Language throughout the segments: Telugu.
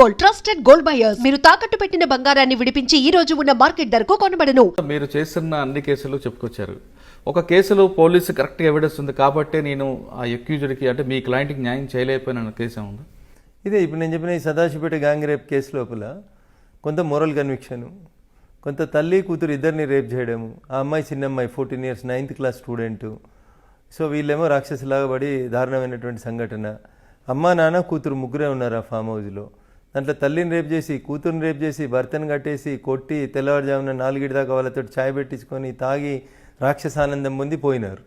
Gold, trusted gold buyers. మీరు తాకట్టు పెట్టిన బంగారాన్ని విడిపించి ఈ రోజు ఉన్న మార్కెట్ ధరకు కొనబడను. మీరు చేస్తున్న అన్ని కేసులు చెప్పుకొచ్చారు. ఒక కేసులో పోలీసు కరెక్ట్గా ఎవిడెన్స్ ఉంది కాబట్టి నేను ఆ అక్యూజ్డ్కి అంటే మీ క్లయింట్కి న్యాయం చేయలేకపోయిన కేసు ఏముంది? ఇదే ఇప్పుడు నేను చెప్పిన ఈ సదాశివపేట గ్యాంగ్ రేప్ కేసు లోపల కొంత మోరల్ కన్విక్షను, కొంత తల్లి కూతురు ఇద్దరిని రేప్ చేయడము, ఆ అమ్మాయి చిన్న అమ్మాయి 14 years 9th class student. So వీళ్ళేమో రాక్షసులాగా పడి దారుణమైనటువంటి సంఘటన. అమ్మ నాన్న కూతురు ముగ్గురే ఉన్నారు ఆ ఫామ్ హౌస్లో. దాంట్లో తల్లిని రేప్ చేసి, కూతురుని రేప్ చేసి, భర్తను కట్టేసి, కొట్టి తెల్లవారుజామున 4 దాకా వాళ్ళతో ఛాయ్ పెట్టించుకొని తాగి రాక్షసానందం పొంది పోయినారు.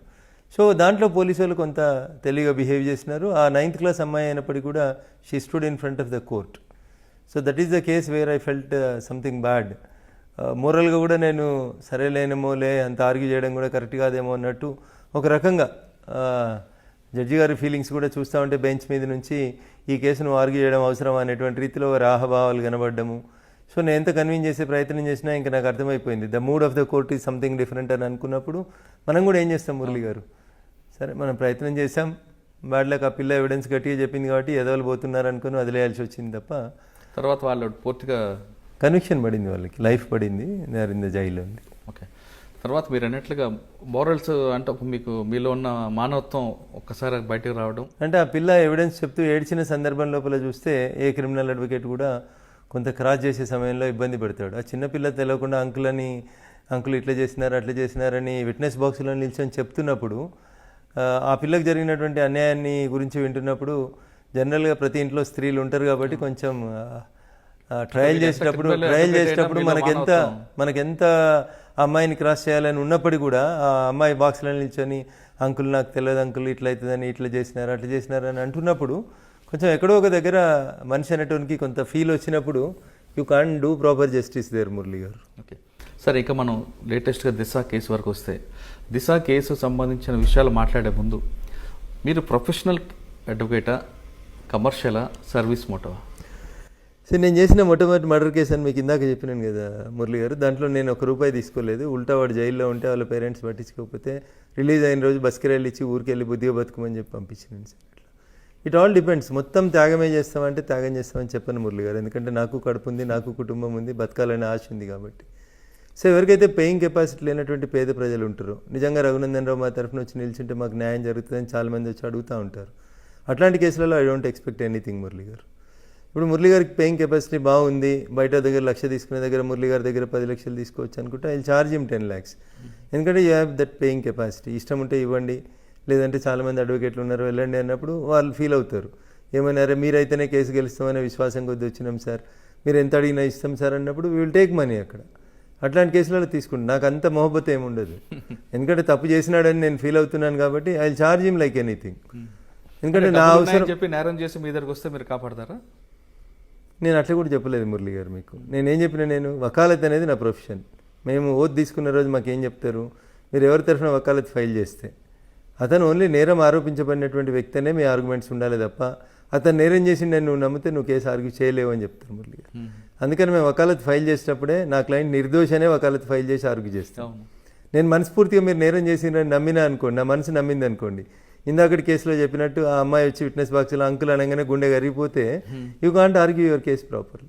సో దాంట్లో పోలీసు వాళ్ళు కొంత తెలివిగా బిహేవ్ చేసినారు. ఆ 9th class అమ్మాయి అయినప్పటికీ కూడా she stood in front of the court. So that is the case where I felt something bad. మోరల్గా కూడా నేను సరేలేనేమోలే అంత ఆర్గ్యూ చేయడం కూడా కరెక్ట్ కాదేమో అన్నట్టు ఒక రకంగా జడ్జి గారి ఫీలింగ్స్ కూడా చూస్తూ ఉంటే బెంచ్ మీద నుంచి ఈ కేసును ఆర్గ్యూ చేయడం అవసరం అనేటువంటి రీతిలో రాహభావాలు కనబడ్డము. సో నేను ఎంత కన్విన్స్ చేసే ప్రయత్నం చేసినా ఇంకా నాకు అర్థమైపోయింది the mood of the court is something different అని అనుకున్నప్పుడు మనం కూడా ఏం చేస్తాం మురళి గారు, సరే మనం ప్రయత్నం చేసాం, బ్యాడ్లకు ఆ పిల్ల ఎవిడెన్స్ గట్టిగా చెప్పింది కాబట్టి ఎదవలు పోతున్నారు అనుకుని వదిలేయాల్సి వచ్చింది తప్ప తర్వాత వాళ్ళు పూర్తిగా కన్విక్షన్ పడింది, వాళ్ళకి లైఫ్ పడింది, దే ఆర్ ఇన్ ద జైల్లో ఉంది. ఓకే. తర్వాత మీరు అన్నట్లుగా మోరల్స్ అంటే మీకు మీలో ఉన్న మానవత్వం ఒక్కసారి బయటకు రావడం అంటే ఆ పిల్ల ఎవిడెన్స్ చెప్తూ ఏడ్చిన సందర్భం లోపల చూస్తే ఏ క్రిమినల్ అడ్వకేట్ కూడా కొంత క్రాస్ చేసే సమయంలో ఇబ్బంది పెడతాడు. ఆ చిన్నపిల్ల తెలియకుండా అంకుల్ ఇట్లా చేసినారు అట్లా చేసినారని విట్నెస్ బాక్స్లో నిల్చొని చెప్తున్నప్పుడు ఆ పిల్లకి జరిగినటువంటి అన్యాయాన్ని గురించి వింటున్నప్పుడు జనరల్గా ప్రతి ఇంట్లో స్త్రీలు ఉంటారు కాబట్టి కొంచెం ట్రయల్ చేసేటప్పుడు మనకెంత అమ్మాయిని క్రాస్ చేయాలని ఉన్నప్పటికీ కూడా ఆ అమ్మాయి బాక్స్లో నిల్చొని అంకుల్ నాకు తెలియదు అంకుల్ ఇట్లా అవుతుందని ఇట్లా చేసినారు అట్లా చేసినారు అని అంటున్నప్పుడు కొంచెం ఎక్కడో ఒక దగ్గర మనిషి అనేటువంటి కొంత ఫీల్ వచ్చినప్పుడు you can do proper justice there Murali గారు. ఓకే సరే, ఇక మనం లేటెస్ట్గా దిశ కేసు వరకు వస్తే దిశ కేసు సంబంధించిన విషయాలు మాట్లాడే ముందు మీరు ప్రొఫెషనల్ అడ్వకేటా, కమర్షియలా, సర్వీస్ మోటవా? సో నేను చేసిన మొట్టమొదటి మర్డర్ కేసు అని మీకు ఇందాక చెప్పినాను కదా మురళి గారు, దాంట్లో నేను ₹1 తీసుకోలేదు. ఉల్టా వాడు జైల్లో ఉంటే వాళ్ళ పేరెంట్స్ పట్టించుకోకపోతే రిలీజ్ అయిన రోజు బస్కిరాయిలు ఇచ్చి ఊరికి వెళ్ళి బుద్ధిగా బతుకమని చెప్పి పంపించినాను సార్. It all depends. మొత్తం త్యాగమే చేస్తామంటే త్యాగం చేస్తామని చెప్పను మురళి గారు, ఎందుకంటే నాకు కడుపు ఉంది, నాకు కుటుంబం ఉంది, బతకాలనే ఆశ ఉంది కాబట్టి. సో ఎవరికైతే పేయింగ్ కెపాసిటీ లేనటువంటి పేద ప్రజలు ఉంటారో, నిజంగా రఘునందన్ రావు మా తరఫున వచ్చి నిల్చుంటే మాకు న్యాయం జరుగుతుందని చాలామంది వచ్చి అడుగుతూ ఉంటారు. అట్లాంటి కేసులలో I don't expect anything Murali గారు. ఇప్పుడు మురళి గారికి పేయింగ్ కెపాసిటీ బాగుంది, బయట దగ్గర 1,00,000 తీసుకునే దగ్గర మురళి గారి దగ్గర 10 లక్షలు తీసుకోవచ్చు అనుకుంటే ఐ ఛార్జ్ హిమ్ 10 lakhs. ఎందుకంటే you have that paying capacity. ఇష్టం ఉంటే ఇవ్వండి, లేదంటే చాలామంది అడ్వకేట్లు ఉన్నారు వెళ్ళండి అన్నప్పుడు వాళ్ళు ఫీల్ అవుతారు. ఏమన్నారే మీరైతేనే కేసు గెలుస్తామనే విశ్వాసం కొద్ది వచ్చినాం సార్, మీరు ఎంత అడిగినా ఇస్తాం సార్ అన్నప్పుడు వీ విల్ టేక్ మనీ అక్కడ. అట్లాంటి కేసులలో తీసుకుంటాను. నాకు అంత మొహబ్బత్ ఏముండదు, ఎందుకంటే తప్పు చేసినాడని నేను ఫీల్ అవుతున్నాను కాబట్టి I will charge him like anything. ఎందుకంటే నా అవసరం చెప్పి నేరం చేసి మీ దగ్గరకు వస్తే మీరు కాపాడతారా? నేను అట్లా కూడా చెప్పలేదు మురళి గారు మీకు. నేనేం చెప్పినా, నేను వకాలత్ అనేది నా ప్రొఫెషన్. మేము ఓత్ తీసుకున్న రోజు మాకేం చెప్తారు, మీరు ఎవరి తరఫున వకాలత్ ఫైల్ చేస్తే అతను ఓన్లీ నేరం ఆరోపించబడినటువంటి వ్యక్తి అనే మీ ఆర్గ్యుమెంట్స్ ఉండాలి తప్ప అతను నేరం చేసి నువ్వు నమ్మితే నువ్వు కేసు ఆర్గ్యూ చేయలేవు అని చెప్తారు మురళి గారు. అందుకని మేము వకాలత్ ఫైల్ చేసేటప్పుడే నా క్లయింట్ నిర్దోషనే వకాలత్ ఫైల్ చేసి ఆర్గ్యూ చేస్తాం. నేను మనస్ఫూర్తిగా మీరు నేరం చేసిందని నమ్మినా అనుకోండి, నా మనసు నమ్మింది అనుకోండి, ఇందాకటి కేసులో చెప్పినట్టు ఆ అమ్మాయి వచ్చి విట్నెస్ బాక్స్లో అంకుల్ అనగానే గుండె కరిగిపోతే you can't argue your case properly.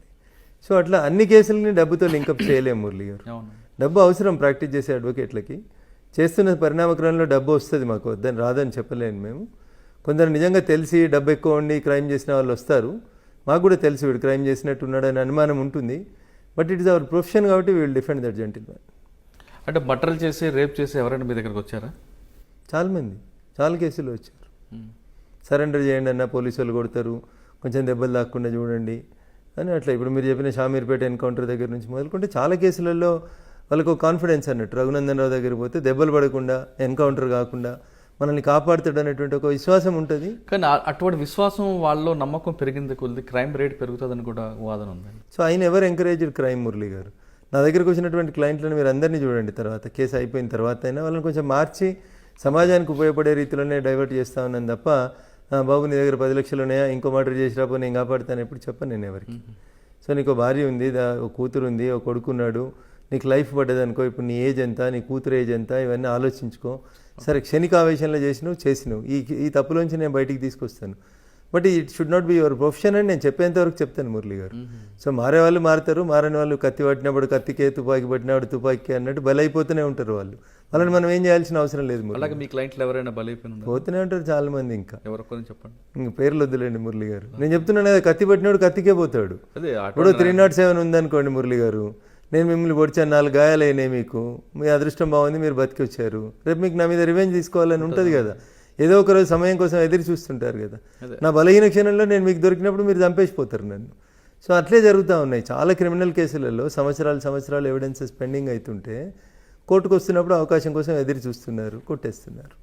So అట్లా అన్ని కేసులని డబ్బుతో లింకప్ చేయలేము మురళి గారు. డబ్బు అవసరం ప్రాక్టీస్ చేసే అడ్వకేట్లకి. చేస్తున్న పరిణామక్రమంలో డబ్బు వస్తుంది, మాకు వద్దని రాదని చెప్పలేను మేము. కొందరు నిజంగా తెలిసి డబ్బు ఎక్కువ ఉండి క్రైమ్ చేసిన వాళ్ళు వస్తారు, మాకు కూడా తెలిసి వీడు క్రైమ్ చేసినట్టు ఉన్నాడని అనుమానం ఉంటుంది. But it is our profession కాబట్టి we will defend that gentlemen. అంటే మర్డర్ చేసి రేప్ చేసి ఎవరైనా మీ దగ్గరకు వచ్చారా? చాలామంది, చాలా కేసులు వచ్చారు. సరెండర్ చేయండి అన్న పోలీసు వాళ్ళు కొడతారు, కొంచెం దెబ్బలు దాక్కుండా చూడండి అని అట్లా. ఇప్పుడు మీరు చెప్పిన షామీర్పేట ఎన్కౌంటర్ దగ్గర నుంచి మొదలుకుంటే చాలా కేసులలో వాళ్ళకు కాన్ఫిడెన్స్ అన్నట్టు. రఘునందన్ రావు దగ్గర పోతే దెబ్బలు పడకుండా, ఎన్కౌంటర్ కాకుండా మనల్ని కాపాడుతాడు అనేటువంటి ఒక విశ్వాసం ఉంటుంది. కానీ అటువంటి విశ్వాసం వాళ్ళలో నమ్మకం పెరిగింది కొద్ది క్రైమ్ రేట్ పెరుగుతుందని కూడా వాదన ఉంది. సో ఆయన ఎవరు ఎంకరేజ్డ్ క్రైమ్ మురళి గారు? నా దగ్గరకు వచ్చినటువంటి క్లయింట్లను మీరు అందరినీ చూడండి, తర్వాత కేసు అయిపోయిన తర్వాత అయినా వాళ్ళని కొంచెం మార్చి సమాజానికి ఉపయోగపడే రీతిలోనే డైవర్ట్ చేస్తా ఉన్నాను తప్ప బాబు నీ దగ్గర 10 లక్షలు ఉన్నాయా, ఇంకో మర్డర్ చేసిరాపో నేను కాపాడుతాను ఎప్పుడు చెప్పను నేను ఎవరికి. సో నీకు భార్య ఉంది, ఒక కూతురు ఉంది, ఒక కొడుకున్నాడు, నీకు లైఫ్ పడ్డది అనుకో, ఇప్పుడు నీ ఏజ్ ఎంత, నీ కూతురు ఏజ్ ఎంత, ఇవన్నీ ఆలోచించుకో. సరే క్షణిక ఆవేశంలో చేసినావు. ఈ తప్పులోంచి నేను బయటికి తీసుకొస్తాను. But it should not be your profession అని నేను చెప్పేంత వరకు చెప్తాను మురళి గారు. సో మారే వాళ్ళు మారుతారు, మారని వాళ్ళు కత్తి పట్టినప్పుడు కత్తికే, తుపాకీ పట్టినప్పుడు తుపాకీ అన్నట్టు బలైపోతూనే ఉంటారు వాళ్ళు. వాళ్ళని మనం ఏం చేయాల్సిన అవసరం లేదు మురళి. అలాగే మీ క్లయింట్లు ఎవరైనా బలైపోయిన పోతూనే ఉంటారు చాలా మంది. ఇంకా ఎవరొక్కరు చెప్పండి. ఇంక పేర్లు వద్దులేండి మురళి గారు. నేను చెప్తున్నాను కదా, కత్తి పట్టినోడు కత్తికే పోతాడు. అదే ఇప్పుడు 307 ఉందనుకోండి మురళి గారు, నేను మిమ్మల్ని పొడిచాను, 4 గాయాలైనాయి, మీకు మీ అదృష్టం బాగుంది, మీరు బతికి వచ్చారు, రేపు మీకు నా మీద రివెంజ్ తీసుకోవాలని ఉంటుంది కదా. ఏదో ఒక రోజు సమయం కోసం ఎదురు చూస్తుంటారు కదా. నా బలహీన క్షణంలో నేను మీకు దొరికినప్పుడు మీరు చంపేసిపోతారు నన్ను. సో అట్లే జరుగుతూ ఉన్నాయి చాలా క్రిమినల్ కేసులలో. సంవత్సరాలు ఎవిడెన్సెస్ పెండింగ్ అవుతుంటే కోర్టుకు వస్తున్నప్పుడు అవకాశం కోసం ఎదురు చూస్తున్నారు, కొట్టేస్తున్నారు.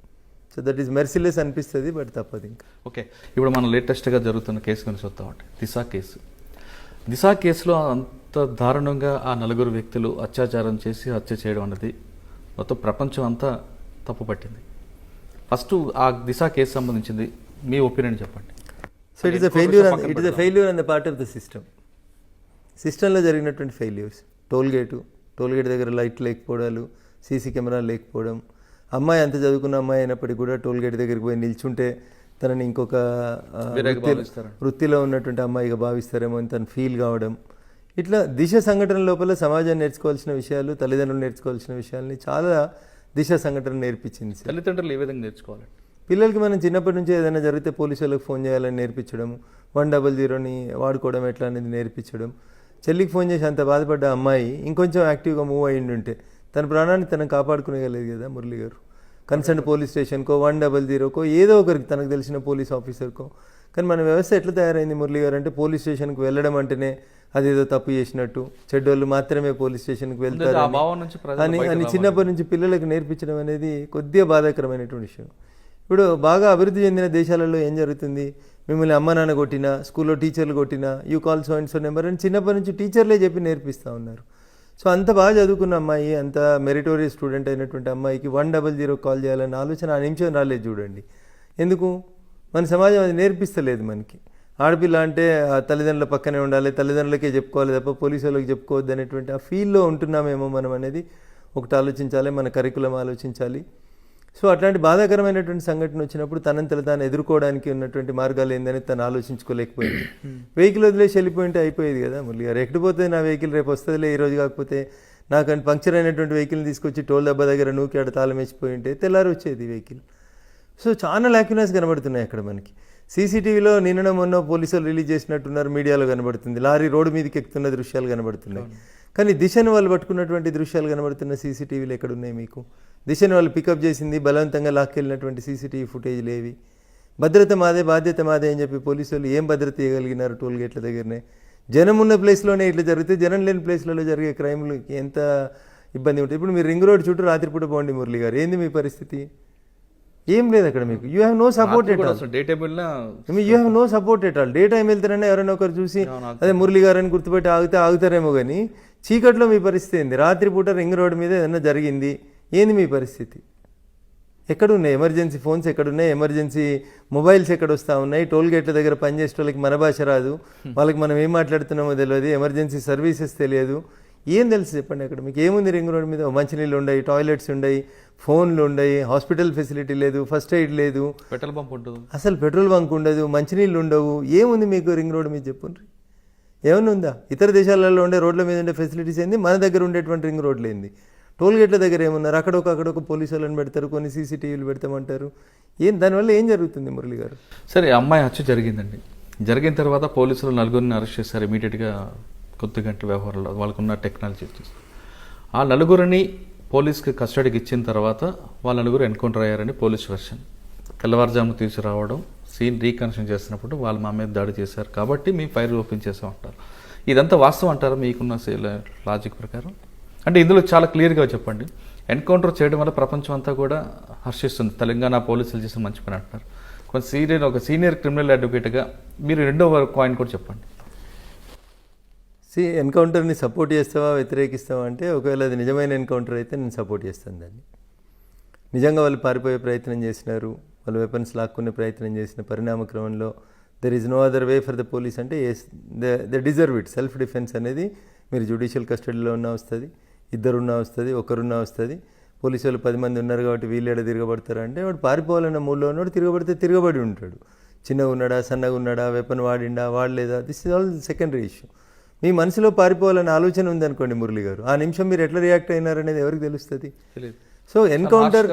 సో దట్ ఈస్ మెర్సిలెస్ అనిపిస్తుంది, బట్ తప్పదు ఇంకా. ఓకే, ఇప్పుడు మనం లేటెస్ట్గా జరుగుతున్న కేసు గురించి చూస్తామంటే దిశ కేసులో అంత దారుణంగా ఆ 4 వ్యక్తులు అత్యాచారం చేసి హత్య చేయడం అన్నది మొత్తం ప్రపంచం అంతా తప్పు పట్టింది. ఫస్ట్ ఆ దిశ కేసు సంబంధించింది మీ ఒపీనియన్ చెప్పండి. So it is a failure on the part of the సిస్టంలో జరిగినటువంటి ఫెయిల్యూర్స్. టోల్గేట్ దగ్గర లైట్ లేకపోవడాలు, సీసీ కెమెరాలు లేకపోవడం, అమ్మాయి అంత చదువుకున్న అమ్మాయి అయినప్పటికీ కూడా టోల్గేట్ దగ్గరికి పోయి నిల్చుంటే తనని ఇంకొక వృత్తిలో ఉన్నటువంటి అమ్మాయిగా భావిస్తారేమో అని తను ఫీల్ కావడం. ఇట్లా దిశ సంఘటన లోపల సమాజం నేర్చుకోవాల్సిన విషయాలు, తల్లిదండ్రులు నేర్చుకోవాల్సిన విషయాల్ని చాలా దిశ సంఘటన నేర్పించింది. తల్లిదండ్రులు ఏ విధంగా నేర్చుకోవాలి? పిల్లలకి మనం చిన్నప్పటి నుంచి ఏదైనా జరిగితే పోలీసు వాళ్ళకి ఫోన్ చేయాలని నేర్పించడం, 100ని వాడుకోవడం ఎట్లా అనేది నేర్పించడం. చెల్లికి ఫోన్ చేసి అంత బాధపడ్డ అమ్మాయి ఇంకొంచెం యాక్టివ్గా మూవ్ అయ్యి ఉంటే తన ప్రాణాన్ని తనకు కాపాడుకునేగలేదు కదా మురళి గారు. కన్సర్న్ పోలీస్ స్టేషన్కో, 100కో, ఏదో ఒకరికి తనకు తెలిసిన పోలీస్ ఆఫీసర్కో. కానీ మన వ్యవస్థ ఎట్లా తయారైంది మురళి గారు అంటే, పోలీస్ స్టేషన్కి వెళ్ళడం అంటేనే అదేదో తప్పు చేసినట్టు, చెడ్డోళ్ళు మాత్రమే పోలీస్ స్టేషన్కి వెళ్తారు అని చిన్నప్పటి నుంచి పిల్లలకు నేర్పించడం అనేది కొద్దిగా బాధాకరమైనటువంటి విషయం. ఇప్పుడు బాగా అభివృద్ధి చెందిన దేశాలలో ఏం జరుగుతుంది, మిమ్మల్ని అమ్మ నాన్న కొట్టినా, స్కూల్లో టీచర్లు కొట్టినా, you call so and so number అని చిన్నప్పటి నుంచి టీచర్లే చెప్పి నేర్పిస్తూ ఉన్నారు. సో అంత బాగా చదువుకున్న అమ్మాయి, అంత మెరిటోరియస్ స్టూడెంట్ అయినటువంటి అమ్మాయికి 100 కాల్ చేయాలన్న ఆలోచన ఆ నిమిషం రాలేదు చూడండి. ఎందుకు? మన సమాజం అది నేర్పిస్తలేదు మనకి. ఆడపిల్ల అంటే తల్లిదండ్రుల పక్కనే ఉండాలి, తల్లిదండ్రులకే చెప్పుకోవాలి తప్ప పోలీసు వాళ్ళకి చెప్పుకోవద్దు అనేటువంటి ఆ ఫీల్లో ఉంటున్నామేమో మనం అనేది ఒకటి ఆలోచించాలి, మన కరికులం ఆలోచించాలి. సో అట్లాంటి బాధాకరమైనటువంటి సంఘటన వచ్చినప్పుడు తనంతలో తాను ఎదుర్కోవడానికి ఉన్నటువంటి మార్గాలు ఏందని తను ఆలోచించుకోలేకపోయింది. వెహికల్ వదిలేసి వెళ్ళిపోయింటే అయిపోయేది కదా మురళి గారు. ఎక్కడిపోతుంది నా వెహికల్, రేపు వస్తుందిలే, ఈ రోజు కాకపోతే. నాకంటే పంక్చర్ అయినటువంటి వెహికల్ని తీసుకొచ్చి టోల్ దెబ్బ దగ్గర నూకి ఆడ తాళం వేసిపోయి ఉంటే తెల్లారి వచ్చేది వెహికల్. సో చాలా ల్యాక్యునస్ కనబడుతున్నాయి అక్కడ మనకి. సీసీటీవీలో నిన్న మొన్న పోలీసులు రిలీజ్ చేసినట్టున్నారు, మీడియాలో కనబడుతుంది. లారీ రోడ్డు మీదకి ఎక్కుతున్న దృశ్యాలు కనబడుతున్నాయి. కానీ దిశను వాళ్ళు పట్టుకున్నటువంటి దృశ్యాలు కనబడుతున్న సీసీటీవీలు ఎక్కడున్నాయి మీకు? దిశను వాళ్ళు పికప్ చేసింది, బలవంతంగా లాక్కెళ్ళినటువంటి సీసీటీవీ ఫుటేజ్లు ఏవి? భద్రత మాదే, బాధ్యత మాదే అని చెప్పి పోలీసు వాళ్ళు ఏం భద్రత ఇవ్వగలిగినారు టోల్ గేట్ల దగ్గరనే? జనం ఉన్న ప్లేస్లోనే ఇట్లా జరిగితే జనం లేని ప్లేస్లలో జరిగే క్రైమ్లకి ఎంత ఇబ్బంది ఉంటుంది. ఇప్పుడు మీరు రింగ్ రోడ్ చుట్టూ రాత్రిపూట పోండి మురళి గారు, ఏంది మీ పరిస్థితి? ఏం లేదు అక్కడ మీకు. You have no support at all. You have no support at all. Day time వెళ్తారనే ఎవరైనా ఒకరు చూసి అదే మురళి గారు అని గుర్తుపెట్టి ఆగుతారేమో, కానీ చీకట్లో మీ పరిస్థితి ఏంది? రాత్రిపూట రింగ్ రోడ్ మీద ఏదైనా జరిగింది, ఏంది మీ పరిస్థితి? ఎక్కడున్నాయి ఎమర్జెన్సీ ఫోన్స్? ఎక్కడున్నాయి ఎమర్జెన్సీ మొబైల్స్? ఎక్కడ వస్తూ ఉన్నాయి? టోల్ గేట్ల దగ్గర పనిచేసే వాళ్ళకి మన భాష రాదు, వాళ్ళకి మనం ఏం మాట్లాడుతున్నామో తెలియదు, ఎమర్జెన్సీ సర్వీసెస్ తెలియదు. ఏం తెలుసు చెప్పండి అక్కడ మీకు? ఏముంది రింగ్ రోడ్ మీద? మంచినీళ్ళు ఉన్నాయి, టాయిలెట్స్ ఉన్నాయి, ఫోన్లు ఉన్నాయి, హాస్పిటల్ ఫెసిలిటీ లేదు, ఫస్ట్ ఎయిడ్ లేదు, పెట్రోల్ బంక్ ఉండదు, అసలు పెట్రోల్ బంక్ ఉండదు, మంచినీళ్ళు ఉండవు. ఏముంది మీకు రింగ్ రోడ్ మీద చెప్పండి? ఏమన్నా ఉందా? ఇతర దేశాలలో ఉండే రోడ్ల మీద ఉండే ఫెసిలిటీస్ ఏంది, మన దగ్గర ఉండేటువంటి రింగ్ రోడ్లు ఏంది? టోల్ గేట్ల దగ్గర ఏమున్నారు? అక్కడొక పోలీసు వాళ్ళని పెడతారు, కొన్ని సీసీటీవీలు పెడతామంటారు. దానివల్ల ఏం జరుగుతుంది మురళి గారు? సరే, అమ్మాయి హత్య జరిగిందండి. జరిగిన తర్వాత పోలీసులు 4 అరెస్ట్ చేశారు ఇమీడియట్గా. కొద్ది గంటల వ్యవహారంలో వాళ్ళకున్న టెక్నాలజీ చూసి ఆ 4 పోలీస్కి కస్టడీకి ఇచ్చిన తర్వాత వాళ్ళ 4 ఎన్కౌంటర్ అయ్యారని పోలీస్ వర్షన్. తెల్లవారుజామున తీసుకురావడం, సీన్ రీకన్స్ట్రక్షన్ చేస్తున్నప్పుడు వాళ్ళు మా మీద దాడి చేశారు కాబట్టి మేము ఫైర్ ఓపెన్ చేసామంటారు. ఇదంతా వాస్తవం అంటారా మీకున్న లాజిక్ ప్రకారం? అంటే ఇందులో చాలా క్లియర్గా చెప్పండి. ఎన్కౌంటర్ చేయడం వల్ల ప్రపంచం అంతా కూడా హర్షిస్తుంది, తెలంగాణ పోలీసులు చేసిన మంచి పని అంటున్నారు. ఒక సీనియర్ క్రిమినల్ అడ్వకేట్గా మీరు రెండో కాయిన్ కూడా చెప్పండి. ఎన్కౌంటర్ని సపోర్ట్ చేస్తావా, వ్యతిరేకిస్తావా అంటే, ఒకవేళ అది నిజమైన ఎన్కౌంటర్ అయితే నేను సపోర్ట్ చేస్తాను దాన్ని. నిజంగా వాళ్ళు పారిపోయే ప్రయత్నం చేసినారు, వాళ్ళు వెపన్స్ లాక్కునే ప్రయత్నం చేసిన పరిణామ క్రమంలో there is no other way for the police అంటే they deserve it. Self defence అనేది మీరు జ్యుడిషియల్ కస్టడీలో ఉన్నా వస్తుంది, 2 ఉన్నా వస్తుంది, 1 ఉన్నా వస్తుంది. పోలీసు వాళ్ళు 10 మంది ఉన్నారు కాబట్టి వీళ్ళు తిరగబడతారు అంటే, వాడు పారిపోవాలన్న మూడ్లో ఉన్నాడు, తిరగబడితే తిరగబడి ఉంటాడు. చిన్నగా ఉన్నాడా, సన్నగా ఉన్నాడా, వెపన్ వాడిండా, వాడలేదా, this is all secondary issue. మీ మనసులో పారిపోవాలనే ఆలోచన ఉందనుకోండి మురళి గారు, ఆ నిమిషం మీరు ఎట్లా రియాక్ట్ అయినారనేది ఎవరికి తెలుస్తుంది? సో ఎన్కౌంటర్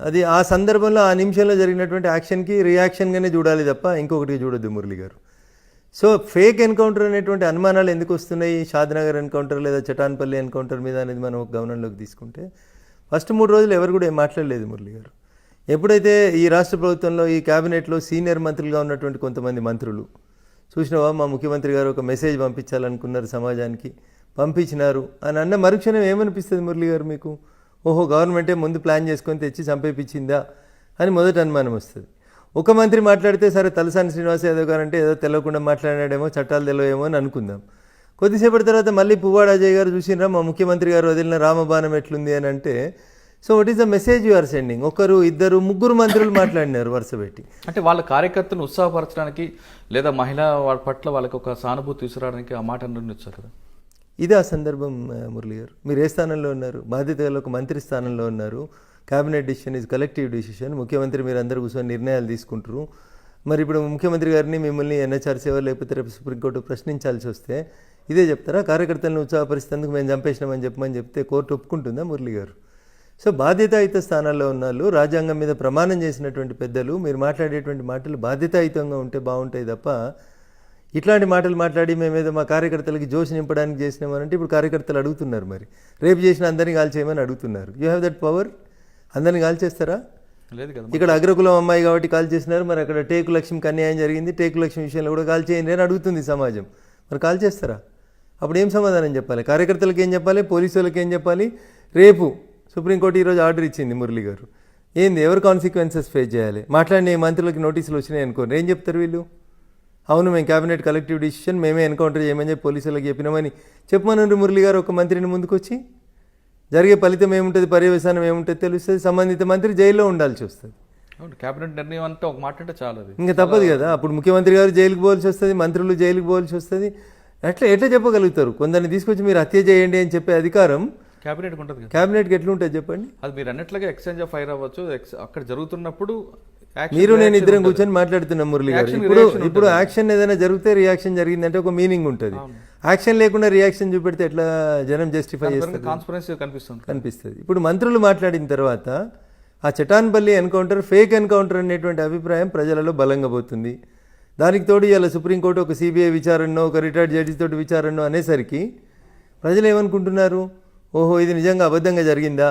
అది ఆ సందర్భంలో ఆ నిమిషంలో జరిగినటువంటి యాక్షన్కి రియాక్షన్గానే చూడాలి తప్ప ఇంకొకటి చూడొద్దు మురళి గారు. సో ఫేక్ ఎన్కౌంటర్ అనేటువంటి అనుమానాలు ఎందుకు వస్తున్నాయి షాద్నగర్ ఎన్కౌంటర్ లేదా చటాన్పల్లి ఎన్కౌంటర్ మీద అనేది మనం ఒక గమనంలోకి తీసుకుంటే, ఫస్ట్ 3 రోజులు ఎవరు కూడా ఏం మాట్లాడలేదు మురళి గారు. ఎప్పుడైతే ఈ రాష్ట్ర ప్రభుత్వంలో ఈ క్యాబినెట్లో సీనియర్ మంత్రులుగా ఉన్నటువంటి కొంతమంది మంత్రులు చూసినావా మా ముఖ్యమంత్రి గారు ఒక మెసేజ్ పంపించాలనుకున్నారు సమాజానికి, పంపించినారు అని అన్న మరుక్షణం ఏమనిపిస్తుంది మురళి గారు మీకు? ఓహో గవర్నమెంటే ముందు ప్లాన్ చేసుకొని తెచ్చి చంపేపించిందా అని మొదటి అనుమానం వస్తుంది. ఒక మంత్రి మాట్లాడితే సరే తలసాని శ్రీనివాస్ యాదవ్ గారు అంటే ఏదో తెలియకుండా మాట్లాడాడేమో, చట్టాలు తెలియమో అని అనుకుందాం. కొద్దిసేపటి తర్వాత మళ్ళీ పువ్వాడ అజయ్ గారు చూసినరా మా ముఖ్యమంత్రి గారు వదిలిన రామబాణం ఎట్లుంది అని అంటే, so what is the message you are sending? ఒకరు, ఇద్దరు, ముగ్గురు మంత్రులు మాట్లాడినారు వరుస పెట్టి. అంటే వాళ్ళ కార్యకర్తను ఉత్సాహపరచడానికి లేదా మహిళా వాళ్ళ పట్ల వాళ్ళకి ఒక సానుభూతి తీసుకురావడానికి ఆ మాట ఉండొచ్చు కదా. ఇదే ఆ సందర్భం మురళి గారు. మీరు ఏ స్థానంలో ఉన్నారు? బాధ్యత గల ఒక మంత్రి స్థానంలో ఉన్నారు. Cabinet decision is collective decision. ముఖ్యమంత్రి మీరు అందరూ కూర్చొని నిర్ణయాలు తీసుకుంటారు. మరి ఇప్పుడు ముఖ్యమంత్రి గారిని మిమ్మల్ని ఎన్హెచ్ఆర్సీఓ లేకపోతే రేపు సుప్రీంకోర్టు ప్రశ్నించాల్సి వస్తే ఇదే చెప్తారా? కార్యకర్తలను ఉత్సాహపరిస్తేందుకు మేము చంపేసినామని చెప్పమని చెప్తే కోర్టు ఒప్పుకుంటుందా మురళి గారు? సో బాధ్యతాయుత స్థానాల్లో ఉన్న వాళ్ళు, రాజ్యాంగం మీద ప్రమాణం చేసినటువంటి పెద్దలు, మీరు మాట్లాడేటువంటి మాటలు బాధ్యతాయుతంగా ఉంటే బాగుంటాయి తప్ప ఇట్లాంటి మాటలు మాట్లాడి మేమేదో మా కార్యకర్తలకి జోష్ నింపడానికి చేసినామనంటే ఇప్పుడు కార్యకర్తలు అడుగుతున్నారు, మరి రేపు చేసిన అందరినీ కాల్ చేయమని అడుగుతున్నారు. You have that power. అందరినీ కాల్ చేస్తారా? లేదు కదా. ఇక్కడ అగ్రకులం అమ్మాయి కాబట్టి కాల్ చేసినారు, మరి అక్కడ టేకు లక్ష్మికి అన్యాయం జరిగింది, టేకు లక్ష్మి విషయంలో కూడా కాల్ చేయండి అని అడుగుతుంది సమాజం. మరి కాల్ చేస్తారా? అప్పుడు ఏం సమాధానం చెప్పాలి? కార్యకర్తలకు ఏం చెప్పాలి? పోలీసు వాళ్ళకి ఏం చెప్పాలి? రేపు సుప్రీంకోర్టు ఈరోజు ఆర్డర్ ఇచ్చింది మురళి గారు, ఏంది ఎవరు కాన్సిక్వెన్సెస్ ఫేస్ చేయాలి? మాట్లాడిన మంత్రులకి నోటీసులు వచ్చినాయి అనుకోండి, ఏం చెప్తారు వీళ్ళు? అవును మేము క్యాబినెట్ కలెక్టివ్ డిసిషన్ మేమే ఎన్కౌంటర్ చేయమని చెప్పి పోలీసులకు చెప్పినామని చెప్పమనండి మురళి గారు. ఒక మంత్రిని ముందుకొచ్చి జరిగే ఫలితం ఏముంటుంది, పర్యవసానం ఏముంటుంది తెలుస్తుంది. సంబంధిత మంత్రి జైల్లో ఉండాల్సి వస్తుంది. క్యాబినెట్ నిర్ణయం అంటే ఒక మాట అంటే చాలా, ఇంకా తప్పదు కదా. అప్పుడు ముఖ్యమంత్రి గారు జైలుకి పోవాల్సి వస్తుంది, మంత్రులు జైలుకి పోవాల్సి వస్తుంది. ఎట్లా చెప్పగలుగుతారు? కొందరిని తీసుకొచ్చి మీరు హత్య చేయండి అని చెప్పే అధికారం క్యాబినెట్కి ఉంటుంది. క్యాబినెట్కి ఎట్లుంటుంది చెప్పండి? అది మీరు అన్నట్లుగా ఎక్స్చేంజ్ ఆఫ్ ఫైర్ అవ్వచ్చు. అక్కడ జరుగుతున్నప్పుడు మీరు నేను ఇద్దరం కూర్చొని మాట్లాడుతున్నాం మురళి గారు. ఇప్పుడు యాక్షన్ ఏదైనా జరిగితే రియాక్షన్ జరిగిందంటే ఒక మీనింగ్ ఉంటుంది. యాక్షన్ లేకుండా రియాక్షన్ చూపెడితే ఎట్లా జనం జస్టిఫై చేస్తారు? కాన్స్పరెన్సీ కనిపిస్తుంది. ఇప్పుడు మంత్రులు మాట్లాడిన తర్వాత ఆ చటాన్పల్లి ఎన్కౌంటర్ ఫేక్ ఎన్కౌంటర్ అనేటువంటి అభిప్రాయం ప్రజలలో బలంగా పోతుంది. దానికి తోడు ఇవాళ సుప్రీంకోర్టు ఒక సిబిఐ విచారణో, ఒక రిటైర్డ్ జడ్జి తోటి విచారణో అనేసరికి ప్రజలు ఏమనుకుంటున్నారు? ఓహో ఇది నిజంగా అబద్ధంగా జరిగిందా?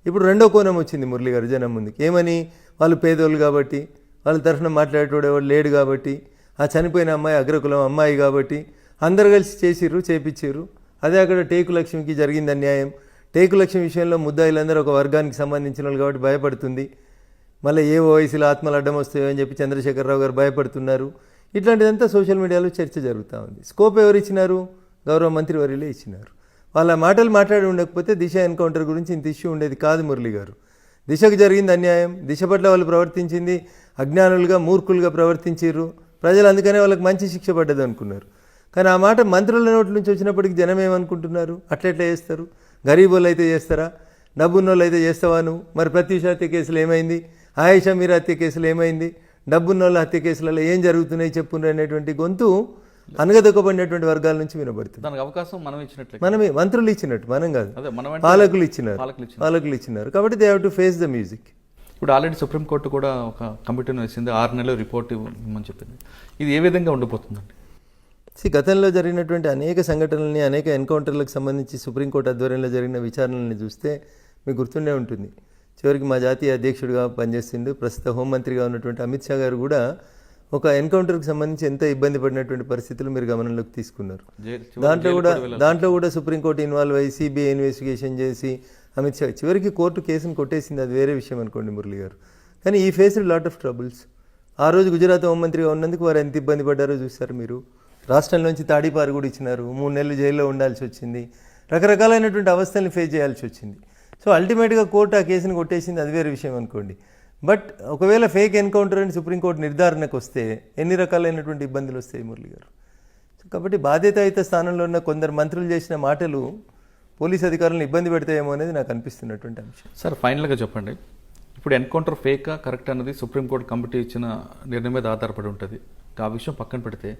ఇప్పుడు రెండో కోణం వచ్చింది మురళి గారు జనం ముందుకి. ఏమని? వాళ్ళు పేదోళ్ళు కాబట్టి, వాళ్ళ తరఫున మాట్లాడేటోడు ఎవరు లేడు కాబట్టి, ఆ చనిపోయిన అమ్మాయి అగ్రకులం అమ్మాయి కాబట్టి అందరు కలిసి చేపించారు. అదే అక్కడ టేకు లక్ష్మికి జరిగింది అన్యాయం. టేకు లక్ష్మి విషయంలో ముద్దాయిలందరూ ఒక వర్గానికి సంబంధించిన వాళ్ళు కాబట్టి భయపడుతుంది. మళ్ళీ ఏ వయసులో ఆత్మలు అడ్డం వస్తాయో అని చెప్పి చంద్రశేఖరరావు గారు భయపడుతున్నారు. ఇట్లాంటిదంతా సోషల్ మీడియాలో చర్చ జరుగుతూ ఉంది. స్కోప్ ఎవరు ఇచ్చినారు? గౌరవ మంత్రి వర్యులే ఇచ్చినారు. వాళ్ళ మాటలు మాట్లాడి ఉండకపోతే దిశ ఎన్కౌంటర్ గురించి ఇంత ఇష్యూ ఉండేది కాదు మురళి గారు. దిశకు జరిగింది అన్యాయం, దిశ పట్ల వాళ్ళు ప్రవర్తించింది అజ్ఞానులుగా, మూర్ఖులుగా ప్రవర్తించారు. ప్రజలు అందుకనే వాళ్ళకి మంచి శిక్ష పడ్డది అనుకున్నారు. కానీ ఆ మాట మంత్రుల నోటి నుంచి వచ్చినప్పటికీ జనం ఏమనుకుంటున్నారు? అట్లెట్లా చేస్తారు? గరీబోళ్ళు అయితే చేస్తారా? డబ్బున్నోళ్ళు అయితే చేస్తావా నువ్వు? మరి ప్రత్యూష హత్య కేసులు ఏమైంది? ఆయేషా మీరా హత్య కేసులు ఏమైంది? డబ్బున్నోళ్ళ హత్య కేసులలో ఏం జరుగుతున్నాయి చెప్పుండ్రు అనేటువంటి గొంతు అనగదొక్కబడినటువంటి వర్గాల నుంచి వినబడుతుంది. దానికి అవకాశం మనం ఇచ్చినట్లే, మనమే మంత్రులు ఇచ్చినట్టు, మనం కాదు, పాలకులు ఇచ్చినారు. కాబట్టి they have to face the music. ఇప్పుడు ఆల్రెడీ సుప్రీంకోర్టు కూడా ఒక కమిటీని వేసింది, 6 నెలలు రిపోర్ట్ ఇవ్వమని చెప్పింది. ఇది ఏ విధంగా ఉండిపోతుందండి? గతంలో జరిగినటువంటి అనేక సంఘటనలని, అనేక ఎన్కౌంటర్లకు సంబంధించి సుప్రీంకోర్టు ఆధ్వర్యంలో జరిగిన విచారణల్ని చూస్తే మీకు గుర్తుండే ఉంటుంది. చివరికి మా జాతీయ అధ్యక్షుడిగా పనిచేస్తుండు ప్రస్తుత హోంమంత్రిగా ఉన్నటువంటి అమిత్ షా గారు కూడా ఒక ఎన్కౌంటర్కి సంబంధించి ఎంత ఇబ్బంది పడినటువంటి పరిస్థితులు మీరు గమనంలోకి తీసుకున్నారు. దాంట్లో కూడా సుప్రీంకోర్టు ఇన్వాల్వ్ అయ్యి సిబిఐ ఇన్వెస్టిగేషన్ చేసి అమిత్ షా చివరికి కోర్టు కేసును కొట్టేసింది. అది వేరే విషయం అనుకోండి మురళి గారు. కానీ ఈ ఫేస్డ్ లాట్ ఆఫ్ ట్రబుల్స్. ఆ రోజు గుజరాత్ హోంమంత్రిగా ఉన్నందుకు వారు ఎంత ఇబ్బంది పడ్డారో చూస్తారు మీరు. రాష్ట్రంలోంచి తాడీపారు కూడా ఇచ్చినారు, 3 నెలలు జైల్లో ఉండాల్సి వచ్చింది, రకరకాలైనటువంటి అవస్థల్ని ఫేస్ చేయాల్సి వచ్చింది. సో అల్టిమేట్గా కోర్టు ఆ కేసును కొట్టేసింది, అది వేరే విషయం అనుకోండి. బట్ ఒకవేళ ఫేక్ ఎన్కౌంటర్ అని సుప్రీంకోర్టు నిర్ధారణకు వస్తే ఎన్ని రకాలైనటువంటి ఇబ్బందులు వస్తాయి మురళి గారు. కాబట్టి బాధ్యతాయుత స్థానంలో ఉన్న కొందరు మంత్రులు చేసిన మాటలు పోలీస్ అధికారులను ఇబ్బంది పెడతాయేమో అనేది నాకు అనిపిస్తున్నటువంటి అంశం. సార్ ఫైనల్గా చెప్పండి, ఇప్పుడు ఇప్పుడు ఎన్కౌంటర్ ఫేకా కరెక్ట్ అన్నది సుప్రీంకోర్టు కమిటీ ఇచ్చిన నిర్ణయం మీద ఆధారపడి ఉంటుంది. ఆ విషయం పక్కన పెడితే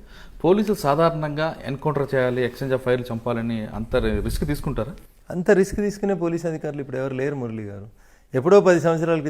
పోలీసులు సాధారణంగా ఎన్కౌంటర్ చేయాలి, ఎక్స్చేంజ్ ఆఫ్ ఫైర్లు చంపాలని అంత రిస్క్ తీసుకుంటారా? అంత రిస్క్ తీసుకునే పోలీస్ అధికారులు ఇప్పుడు ఎవరు లేరు మురళి గారు. ఎప్పుడో 10 సంవత్సరాల